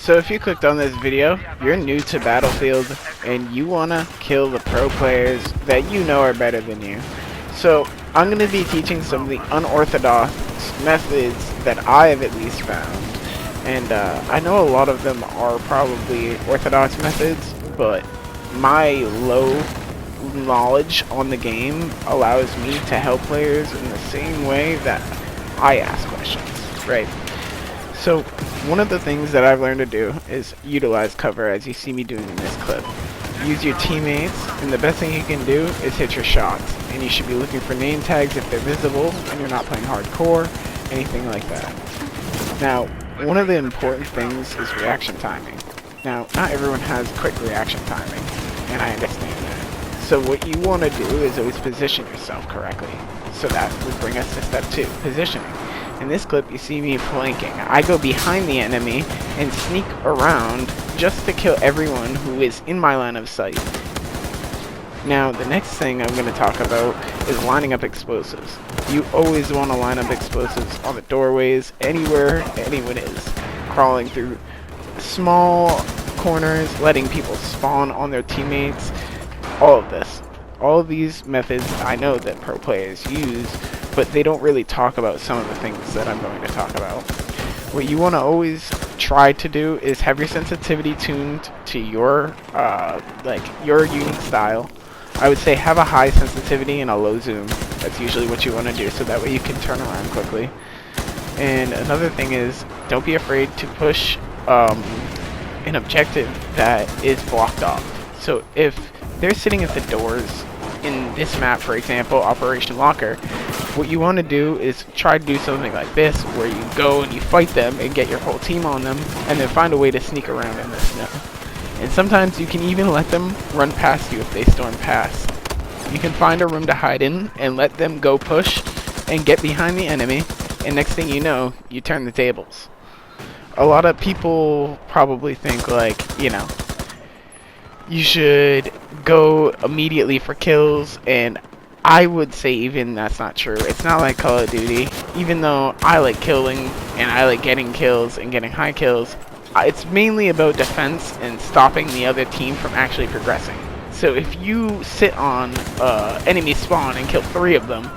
So if you clicked on this video, you're new to Battlefield and you want to kill the pro players that you know are better than you. So I'm going to be teaching some of the unorthodox methods that I have at least found. And I know a lot of them are probably orthodox methods, but my low knowledge on the game allows me to help players in the same way that I ask questions, right? So one of the things that I've learned to do is utilize cover, as you see me doing in this clip. Use your teammates, and the best thing you can do is hit your shots. And you should be looking for name tags if they're visible and you're not playing hardcore, anything like that. Now, one of the important things is reaction timing. Now, not everyone has quick reaction timing, and I understand that. So what you want to do is always position yourself correctly. So that would bring us to step 2, positioning. In this clip, you see me flanking. I go behind the enemy and sneak around just to kill everyone who is in my line of sight. Now, the next thing I'm going to talk about is lining up explosives. You always want to line up explosives on the doorways, anywhere anyone is. Crawling through small corners, letting people spawn on their teammates, all of this. All of these methods I know that pro players use, but they don't really talk about some of the things that I'm going to talk about. What you want to always try to do is have your sensitivity tuned to your your unique style. I would say have a high sensitivity and a low zoom. That's usually what you want to do, so that way you can turn around quickly. And another thing is, don't be afraid to push an objective that is blocked off. So if they're sitting at the doors in this map, for example, Operation Locker, what you want to do is try to do something like this, where you go and you fight them and get your whole team on them, and then find a way to sneak around in the snow. And sometimes you can even let them run past you if they storm past. You can find a room to hide in and let them go push and get behind the enemy, and next thing you know, you turn the tables. A lot of people probably think you should go immediately for kills, and I would say even that's not true. It's not like Call of Duty. Even though I like killing and I like getting kills and getting high kills, it's mainly about defense and stopping the other team from actually progressing. So if you sit on enemy spawn and kill 3 of them,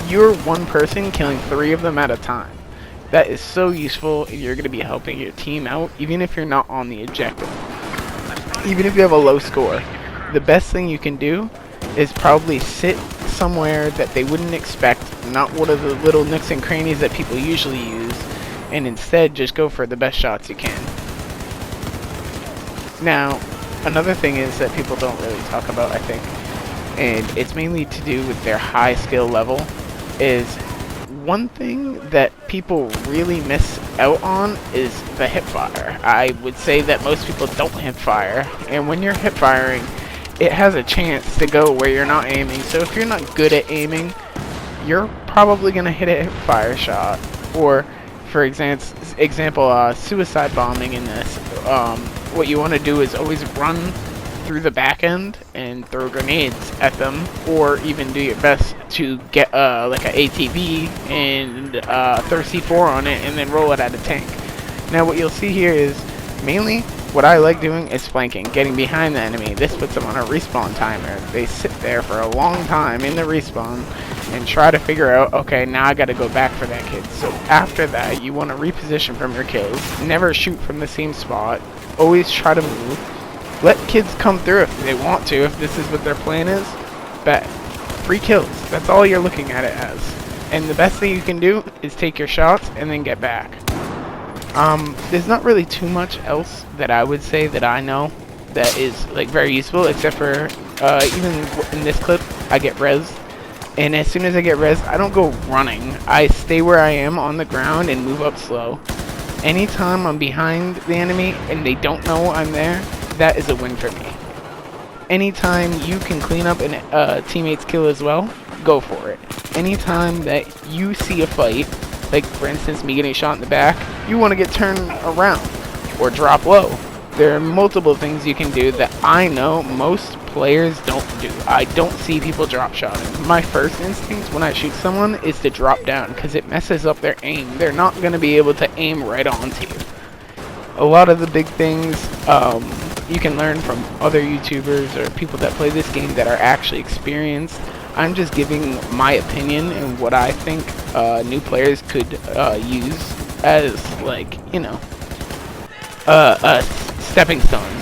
you're one person killing 3 of them at a time. That is so useful if you're going to be helping your team out, even if you're not on the objective. Even if you have a low score, the best thing you can do is probably sit somewhere that they wouldn't expect, not one of the little nooks and crannies that people usually use, and instead just go for the best shots you can. Now, another thing is that people don't really talk about, I think, and it's mainly to do with their high skill level, is one thing that people really miss out on is the hipfire. I would say that most people don't hipfire, and when you're hipfiring, it has a chance to go where you're not aiming. So if you're not good at aiming, you're probably going to hit a hipfire shot. Or, for example, suicide bombing in this. What you want to do is always run through the back end and throw grenades at them, or even do your best to get like an ATV and throw C4 on it and then roll it at a tank. Now what you'll see here is mainly what I like doing is flanking, getting behind the enemy. This puts them on a respawn timer. They sit there for a long time in the respawn and try to figure out, okay, now I gotta go back for that kid. So after that, you want to reposition from your kills. Never shoot from the same spot. Always try to move. Let kids come through if they want to, if this is what their plan is. But free kills, that's all you're looking at it as. And the best thing you can do is take your shots and then get back. There's not really too much else that I would say that I know that is like very useful, except for even in this clip, I get res. And as soon as I get res, I don't go running. I stay where I am on the ground and move up slow. Anytime I'm behind the enemy and they don't know I'm there, that is a win for me. Anytime you can clean up a teammate's kill as well, go for it. Anytime that you see a fight, like for instance me getting shot in the back, you want to get turned around or drop low. There are multiple things you can do that I know most players don't do. I don't see people drop shotting. My first instinct when I shoot someone is to drop down because it messes up their aim. They're not going to be able to aim right onto you. a lot of the big things you can learn from other YouTubers or people that play this game that are actually experienced. I'm just giving my opinion and what I think new players could use as, like, you know, a stepping stone.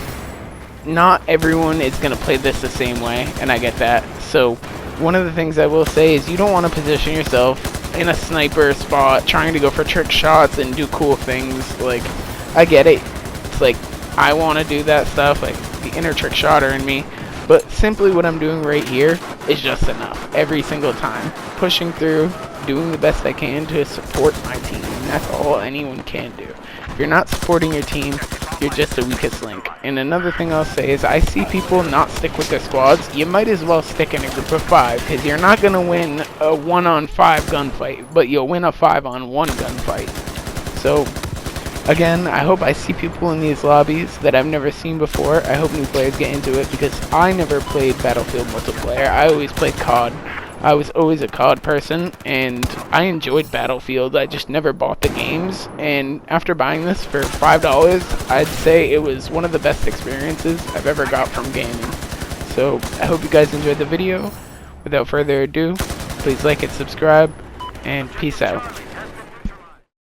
Not everyone is going to play this the same way, and I get that. So one of the things I will say is you don't want to position yourself in a sniper spot trying to go for trick shots and do cool things. Like, I get it. It's like, I want to do that stuff, like the inner trick shotter in me. But simply what I'm doing right here is just enough. Every single time. Pushing through, doing the best I can to support my team. And that's all anyone can do. If you're not supporting your team, you're just the weakest link. And another thing I'll say is I see people not stick with their squads. You might as well stick in a group of 5, because you're not going to win a 1-on-5 gunfight, but you'll win a 5-on-1 gunfight. So, again, I hope I see people in these lobbies that I've never seen before. I hope new players get into it, because I never played Battlefield multiplayer. I always played COD. I was always a COD person, and I enjoyed Battlefield. I just never bought the games, and after buying this for $5, I'd say it was one of the best experiences I've ever got from gaming. So, I hope you guys enjoyed the video. Without further ado, please like and subscribe, and peace out.